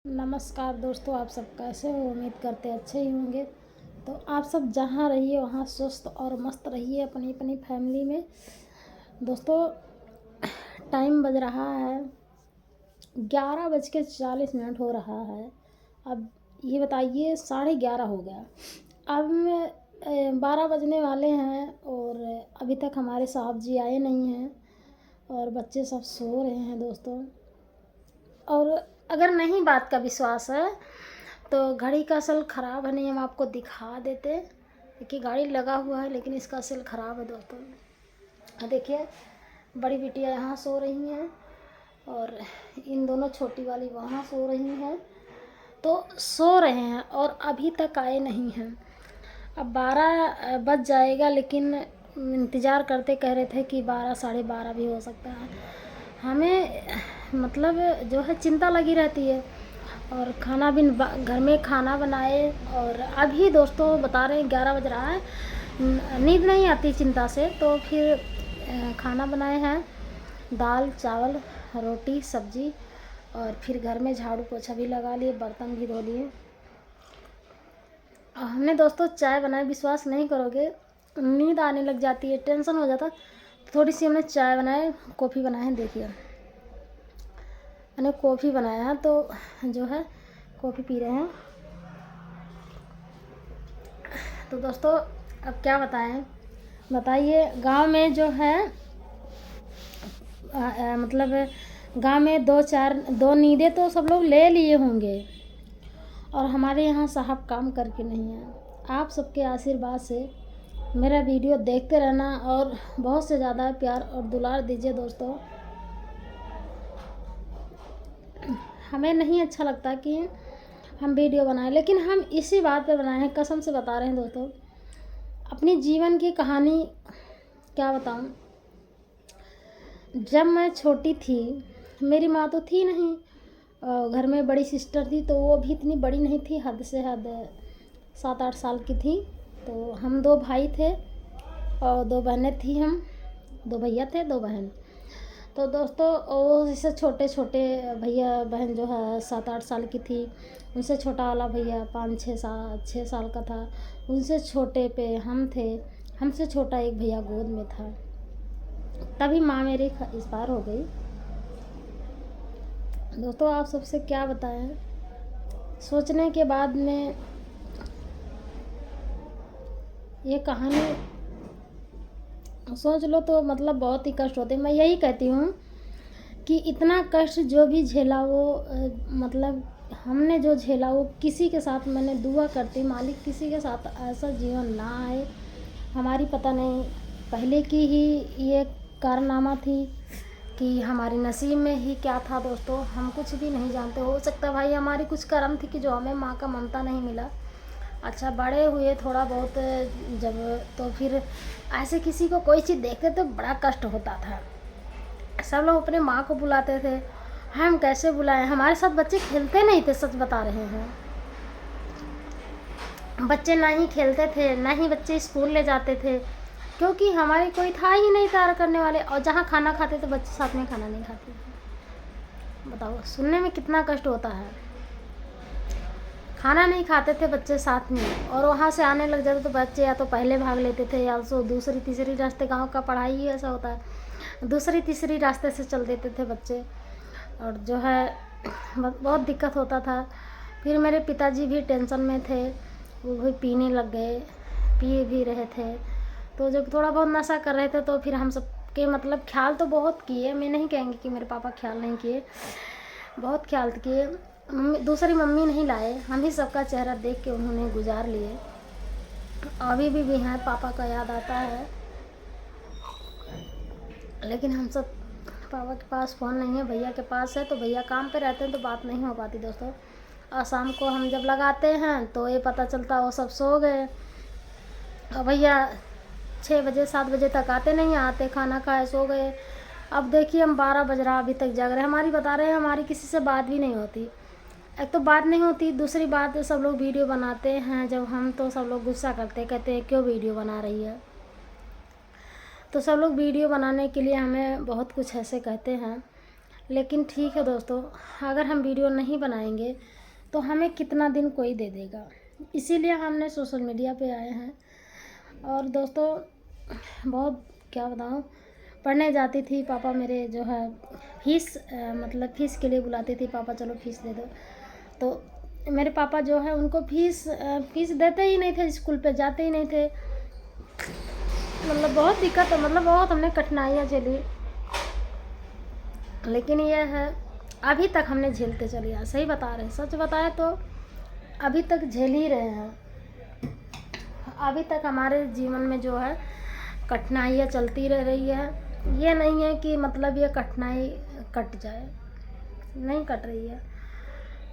नमस्कार दोस्तों, आप सब कैसे हो? उम्मीद करते अच्छे ही होंगे। तो आप सब जहाँ रहिए वहाँ स्वस्थ और मस्त रहिए अपनी अपनी फैमिली में। दोस्तों, टाइम बज रहा है 11:40 हो रहा है। अब ये बताइए 11:30 हो गया। अब 12 बजने वाले हैं और अभी तक हमारे साहब जी आए नहीं हैं और बच्चे सब सो रहे हैं दोस्तों। और अगर नहीं बात का विश्वास है तो घड़ी का असल ख़राब है, नहीं हम आपको दिखा देते कि गाड़ी लगा हुआ है लेकिन इसका असल ख़राब है दोस्तों। देखिए, बड़ी बिटिया यहाँ सो रही हैं और इन दोनों छोटी वाली वहाँ सो रही हैं। तो सो रहे हैं और अभी तक आए नहीं हैं। अब 12 बज जाएगा लेकिन इंतज़ार करते कह रहे थे कि 12 12:30 भी हो सकता है। हमें मतलब जो है चिंता लगी रहती है और खाना भी घर में खाना बनाए और अभी दोस्तों बता रहे हैं 11 बज रहा है। नींद नहीं आती चिंता से, तो फिर खाना बनाए हैं, दाल चावल रोटी सब्जी, और फिर घर में झाड़ू पोछा भी लगा लिए, बर्तन भी धो लिए। हमने दोस्तों चाय बनाई, विश्वास नहीं करोगे, नींद आने लग जाती है, टेंशन हो जाता। थोड़ी सी हमने चाय बनाए, कॉफ़ी बनाए हैं। देखिए, मैंने कॉफ़ी बनाया है तो जो है कॉफ़ी पी रहे हैं। तो दोस्तों अब क्या बताएं, बताइए। गांव में जो है मतलब गांव में दो नींदें तो सब लोग ले लिए होंगे और हमारे यहाँ साहब काम करके नहीं हैं। आप सबके आशीर्वाद से मेरा वीडियो देखते रहना और बहुत से ज़्यादा प्यार और दुलार दीजिए दोस्तों। हमें नहीं अच्छा लगता कि हम वीडियो बनाएं, लेकिन हम इसी बात पे बनाए हैं, कसम से बता रहे हैं दोस्तों। अपनी जीवन की कहानी क्या बताऊं। जब मैं छोटी थी, मेरी माँ तो थी नहीं, घर में बड़ी सिस्टर थी, तो वो भी इतनी बड़ी नहीं थी, हद से हद 7-8 साल की थी। तो हम 2 भाई थे और 2 बहनें थी। हम 2 भैया थे, 2 बहन। तो दोस्तों वो जैसे छोटे छोटे भैया बहन जो है 7-8 साल की थी, उनसे छोटा वाला भैया 5-6 साल का था, उनसे छोटे पे हम थे, हमसे छोटा एक भैया गोद में था। तभी माँ मेरी एक्सपायर हो गई। दोस्तों आप सबसे क्या बताएं, सोचने के बाद में ये कहानी सोच लो तो मतलब बहुत ही कष्ट होते। मैं यही कहती हूँ कि इतना कष्ट जो भी झेला वो मतलब हमने जो झेला वो किसी के साथ, मैंने दुआ करती मालिक किसी के साथ ऐसा जीवन ना आए। हमारी पता नहीं पहले की ही ये कारनामा थी कि हमारी नसीब में ही क्या था दोस्तों, हम कुछ भी नहीं जानते। हो सकता भाई हमारी कुछ कर्म थी कि जो हमें माँ का ममता नहीं मिला। अच्छा, बड़े हुए थोड़ा बहुत जब, तो फिर ऐसे किसी को कोई चीज़ देखते तो बड़ा कष्ट होता था। सब लोग अपने माँ को बुलाते थे, हम कैसे बुलाएं। हमारे साथ बच्चे खेलते नहीं थे, सच बता रहे हैं। बच्चे ना ही खेलते थे, ना ही बच्चे स्कूल ले जाते थे, क्योंकि हमारे कोई था ही नहीं तैयार करने वाले। और जहाँ खाना खाते थे बच्चे साथ में खाना नहीं खाते थे। बताओ सुनने में कितना कष्ट होता है। खाना नहीं खाते थे बच्चे साथ में, और वहाँ से आने लग जाते तो बच्चे या तो पहले भाग लेते थे या तो दूसरी तीसरी रास्ते, गांव का पढ़ाई ही ऐसा होता है, दूसरी तीसरी रास्ते से चल देते थे बच्चे। और जो है बहुत दिक्कत होता था। फिर मेरे पिताजी भी टेंशन में थे, वो भी पीने लग गए, पिए भी रहे थे। तो जब थोड़ा बहुत नशा कर रहे थे तो फिर हम सब के मतलब ख्याल तो बहुत किए, मैं नहीं कहेंगे कि मेरे पापा ख्याल नहीं किए, बहुत ख्याल किए। दूसरी मम्मी नहीं लाए, हम ही सबका चेहरा देख के उन्होंने गुजार लिए। अभी भी हैं, पापा का याद आता है, लेकिन हम सब, पापा के पास फ़ोन नहीं है, भैया के पास है, तो भैया काम पे रहते हैं तो बात नहीं हो पाती दोस्तों। और शाम को हम जब लगाते हैं तो ये पता चलता वो सब सो गए और भैया 6 बजे 7 बजे तक आते नहीं, आते खाना खाए सो गए। अब देखिए हम 12 बज रहा अभी तक जाग रहे हैं। हमारी बता रहे हैं हमारी किसी से बात भी नहीं होती। एक तो बात नहीं होती, दूसरी बात सब लोग वीडियो बनाते हैं जब हम, तो सब लोग गुस्सा करते, कहते हैं क्यों वीडियो बना रही है। तो सब लोग वीडियो बनाने के लिए हमें बहुत कुछ ऐसे कहते हैं, लेकिन ठीक है दोस्तों, अगर हम वीडियो नहीं बनाएंगे तो हमें कितना दिन कोई दे देगा, इसीलिए हमने सोशल मीडिया पे आए हैं। और दोस्तों बहुत क्या बताऊँ, पढ़ने जाती थी, पापा मेरे जो है फीस मतलब फ़ीस के लिए बुलाते थे, पापा चलो फ़ीस दे दो। तो मेरे पापा जो है उनको फ़ीस देते ही नहीं थे, स्कूल पे जाते ही नहीं थे। मतलब बहुत दिक्कत, मतलब बहुत हमने कठिनाइयाँ झेली, लेकिन ये है अभी तक हमने झेलते चले आए। सही बता रहे हैं, सच बताए तो अभी तक झेल ही रहे हैं। अभी तक हमारे जीवन में जो है कठिनाइयाँ चलती रह रही है। ये नहीं है कि मतलब ये कठिनाई कट जाए, नहीं कट रही है।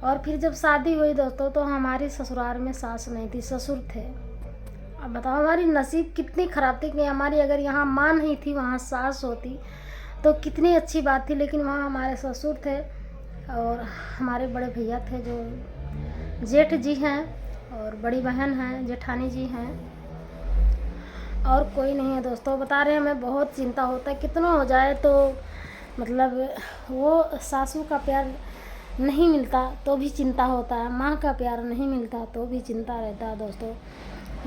और फिर जब शादी हुई दोस्तों, तो हमारी ससुराल में सास नहीं थी, ससुर थे। अब बताओ हमारी नसीब कितनी ख़राब थी कि हमारी अगर यहाँ माँ नहीं थी, वहाँ सास होती तो कितनी अच्छी बात थी। लेकिन वहाँ हमारे ससुर थे और हमारे बड़े भैया थे जो जेठ जी हैं, और बड़ी बहन हैं, जेठानी जी हैं, और कोई नहीं है दोस्तों। बता रहे हैं हमें बहुत चिंता होता है, कितना हो जाए तो मतलब वो सासू का प्यार नहीं मिलता तो भी चिंता होता है, माँ का प्यार नहीं मिलता तो भी चिंता रहता है दोस्तों।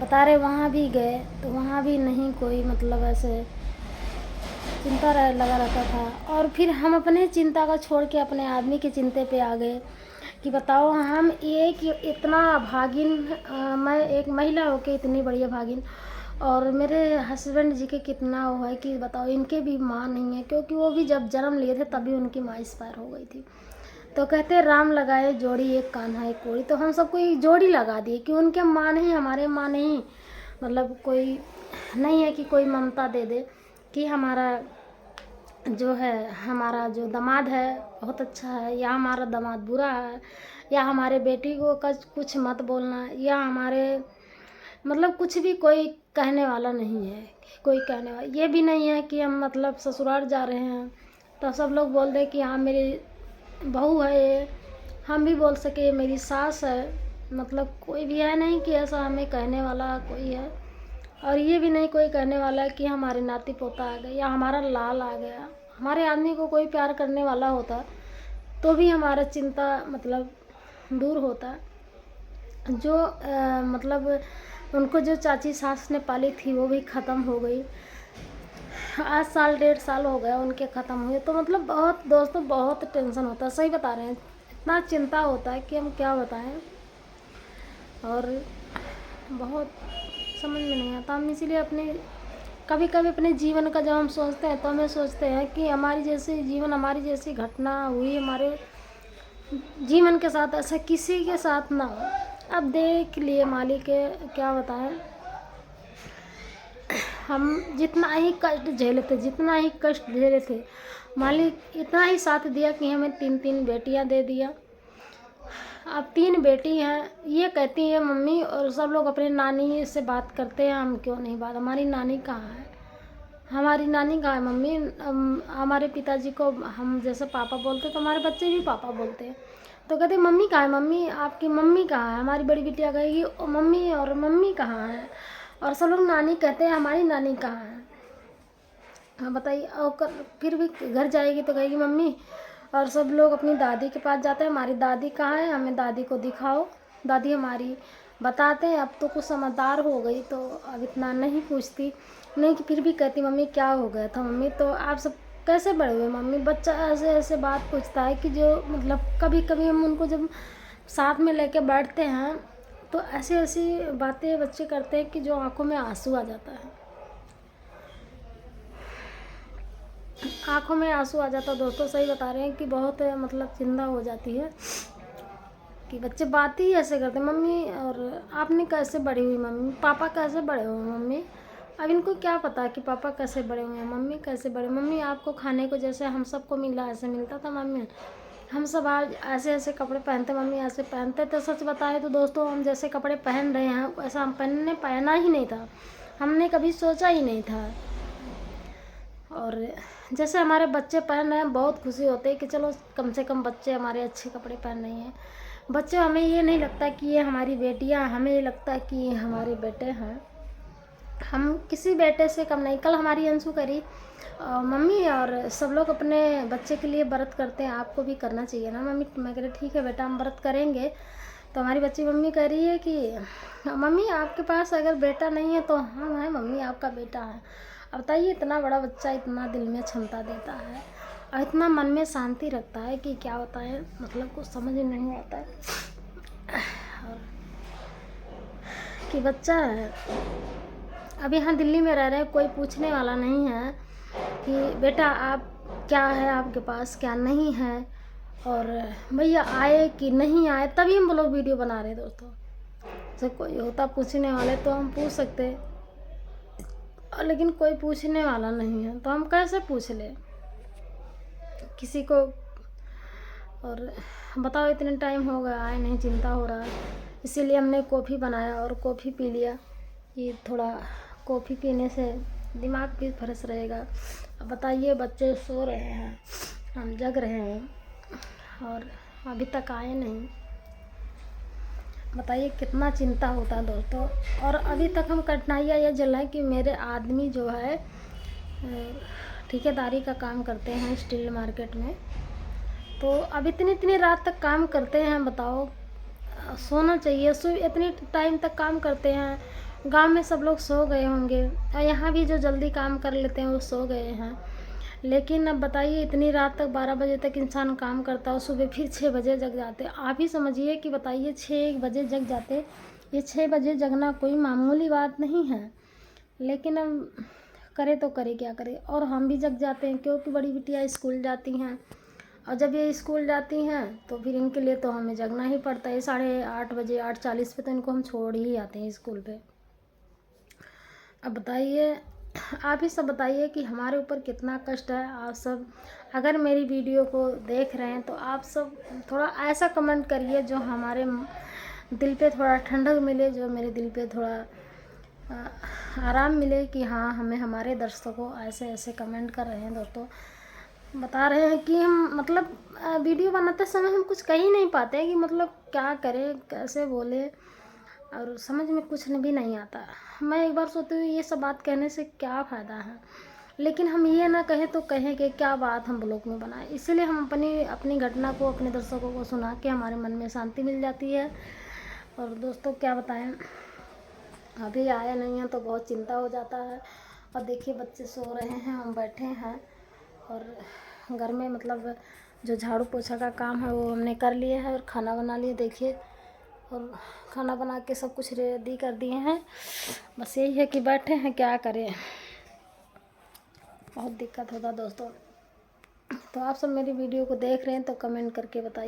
बता रहे वहाँ भी गए तो वहाँ भी नहीं कोई मतलब ऐसे चिंता लगा रहता था। और फिर हम अपने चिंता का छोड़ के अपने आदमी के चिंते पे आ गए कि बताओ हम एक इतना भागिन, मैं एक महिला होके इतनी बढ़िया भागिन, और मेरे हस्बैंड जी के कितना वो है कि बताओ इनके भी माँ नहीं है, क्योंकि वो भी जब जन्म लिए थे तभी उनकी माँ एक्सपायर हो गई थी। तो कहते राम लगाए जोड़ी, एक कान्हा एक कोड़ी, तो हम सबको एक जोड़ी लगा दिए कि उनके माँ नहीं, हमारे माँ नहीं, मतलब कोई नहीं है कि कोई ममता दे दे कि हमारा जो है, हमारा जो दामाद है बहुत अच्छा है, या हमारा दामाद बुरा है, या हमारे बेटी को कुछ मत बोलना, या हमारे मतलब कुछ भी कोई कहने वाला नहीं है। कोई कहने वाला ये भी नहीं है कि हम मतलब ससुराल जा रहे हैं तो सब लोग बोल दे कि हाँ मेरी बहू है ये, हम भी बोल सके ये मेरी सास है। मतलब कोई भी है नहीं कि ऐसा हमें कहने वाला कोई है। और ये भी नहीं कोई कहने वाला कि हमारे नाती पोता आ गए या हमारा लाल आ गया। हमारे आदमी को कोई प्यार करने वाला होता तो भी हमारा चिंता मतलब दूर होता। जो मतलब उनको जो चाची सास ने पाली थी वो भी ख़त्म हो गई। आज साल 1.5 साल हो गया उनके ख़त्म हुए। तो मतलब बहुत दोस्तों बहुत टेंशन होता है, सही बता रहे हैं, इतना चिंता होता है कि हम क्या बताएं। और बहुत समझ में नहीं आता। हम इसीलिए अपने कभी कभी अपने जीवन का जब हम सोचते हैं तो हमें सोचते हैं कि हमारी जैसी घटना हुई हमारे जीवन के साथ, ऐसा किसी के साथ ना हो। अब देख लिए मालिक के क्या बताएं, हम जितना ही कष्ट झेले थे मालिक इतना ही साथ दिया कि हमें 3 बेटियां दे दिया। अब 3 बेटी हैं, ये कहती है मम्मी, और सब लोग अपने नानी से बात करते हैं, हम क्यों नहीं बात, हमारी नानी कहाँ है, हमारी नानी कहाँ है मम्मी। हमारे पिताजी को हम जैसे पापा बोलते तो हमारे बच्चे भी पापा बोलते हैं। तो कहते मम्मी कहाँ है, मम्मी आपकी मम्मी कहाँ है। हमारी बड़ी बिटिया कहेगी ओ मम्मी, और मम्मी कहाँ है। और सब लोग नानी कहते हैं, हमारी नानी कहाँ है। हाँ बताइए। और फिर भी घर जाएगी तो कहेगी मम्मी। और सब लोग अपनी दादी के पास जाते हैं, हमारी दादी कहाँ है, हमें दादी को दिखाओ। दादी हमारी बताते हैं, अब तो कुछ समझदार हो गई तो अब इतना नहीं पूछती, नहीं कि फिर भी कहती मम्मी क्या हो गया था मम्मी, तो आप सब कैसे बड़े हुए मम्मी। बच्चा ऐसे ऐसे बात पूछता है कि जो मतलब कभी कभी हम उनको जब साथ में लेके बैठते हैं तो ऐसी ऐसी बातें बच्चे करते हैं कि जो आंखों में आंसू आ जाता है, आंखों में आंसू आ जाता है दोस्तों। सही बता रहे हैं कि बहुत मतलब चिंता हो जाती है कि बच्चे बात ही ऐसे करते मम्मी, और आपने कैसे बड़ी हुई मम्मी, पापा कैसे बड़े हुए मम्मी। अब इनको क्या पता कि पापा कैसे बड़े हुए हैं, मम्मी कैसे बड़े। मम्मी आपको खाने को जैसे हम सबको मिला ऐसे मिलता था मम्मी, हम सब आज ऐसे ऐसे कपड़े पहनते, मम्मी ऐसे पहनते थे। सच बताए तो दोस्तों हम जैसे कपड़े पहन रहे हैं वैसा हम पहना ही नहीं था, हमने कभी सोचा ही नहीं था। और जैसे हमारे बच्चे पहन रहे हैं बहुत खुशी होती है कि चलो कम से कम बच्चे हमारे अच्छे कपड़े पहन रहे हैं। बच्चे हमें ये नहीं लगता कि ये हमारी बेटियां, हमें ये लगता है कि ये हमारे बेटे हैं। हम किसी बेटे से कम नहीं। कल हमारी अंशु करी मम्मी और सब लोग अपने बच्चे के लिए व्रत करते हैं, आपको भी करना चाहिए ना मम्मी। मैं कह रही ठीक है बेटा हम व्रत करेंगे। तो हमारी बच्ची मम्मी कह रही है कि मम्मी आपके पास अगर बेटा नहीं है तो हम हैं मम्मी, आपका बेटा है। अब बताइए इतना बड़ा बच्चा इतना दिल में क्षमता देता है और इतना मन में शांति रखता है कि क्या होता है, मतलब कुछ समझ में नहीं आता है। और कि बच्चा है, अब यहाँ दिल्ली में रह रहे हैं, कोई पूछने वाला नहीं है कि बेटा आप क्या है आपके पास क्या नहीं है, और भैया आए कि नहीं आए, तभी हम लोग वीडियो बना रहे हैं दोस्तों। जैसे कोई होता पूछने वाले तो हम पूछ सकते, लेकिन कोई पूछने वाला नहीं है तो हम कैसे पूछ ले किसी को। और बताओ इतने टाइम हो गया आए नहीं, चिंता हो रहा है, इसीलिए हमने कॉफ़ी बनाया और कॉफ़ी पी लिया। ये थोड़ा कॉफ़ी पीने से दिमाग भी फ्रेश रहेगा। अब बताइए बच्चे सो रहे हैं, हम जग रहे हैं और अभी तक आए नहीं। बताइए कितना चिंता होता है दोस्तों। और अभी तक हम कठिनाइयाँ ये झेलें कि मेरे आदमी जो है ठेकेदारी का काम करते हैं स्टील मार्केट में, तो अब इतनी रात तक काम करते हैं। बताओ सोना चाहिए, इतनी टाइम तक काम करते हैं। गांव में सब लोग सो गए होंगे और यहाँ भी जो जल्दी काम कर लेते हैं वो सो गए हैं। लेकिन अब बताइए इतनी रात तक 12 बजे तक इंसान काम करता है और सुबह फिर 6 बजे जग जाते। आप ही समझिए कि बताइए 6 बजे जग जाते। ये 6 बजे जगना कोई मामूली बात नहीं है, लेकिन अब करे तो करे क्या करे। और हम भी जग जाते हैं क्योंकि बड़ी बिटिया स्कूल जाती हैं, और जब ये स्कूल जाती हैं तो फिर इनके लिए तो हमें जगना ही पड़ता है। 8:30 बजे 8:40 पे तो इनको हम छोड़ ही आते हैं स्कूल पे। अब बताइए आप ही सब बताइए कि हमारे ऊपर कितना कष्ट है। आप सब अगर मेरी वीडियो को देख रहे हैं तो आप सब थोड़ा ऐसा कमेंट करिए जो हमारे दिल पे थोड़ा ठंडक मिले, जो मेरे दिल पे थोड़ा आराम मिले कि हाँ हमें हमारे दर्शकों ऐसे ऐसे कमेंट कर रहे हैं दोस्तों, बता रहे हैं कि हम मतलब वीडियो बनाते समय हम कुछ कह ही नहीं पाते हैं कि मतलब क्या करें कैसे बोले, और समझ में कुछ भी नहीं आता। मैं एक बार सोचती हूँ ये सब बात कहने से क्या फ़ायदा है, लेकिन हम ये ना कहें तो कहें कि क्या बात हम ब्लॉग में बनाए। इसलिए हम अपनी घटना को अपने दर्शकों को सुना के हमारे मन में शांति मिल जाती है। और दोस्तों क्या बताएं, अभी आया नहीं है तो बहुत चिंता हो जाता है। और देखिए बच्चे सो रहे हैं, हम बैठे हैं और घर में मतलब जो झाड़ू पोछा का काम है वो हमने कर लिया है और खाना बना लिया देखिए, और खाना बना के सब कुछ रेडी कर दिए हैं। बस यही है कि बैठे हैं, क्या करें, बहुत दिक्कत होता दोस्तों। तो आप सब मेरी वीडियो को देख रहे हैं तो कमेंट करके बताइए।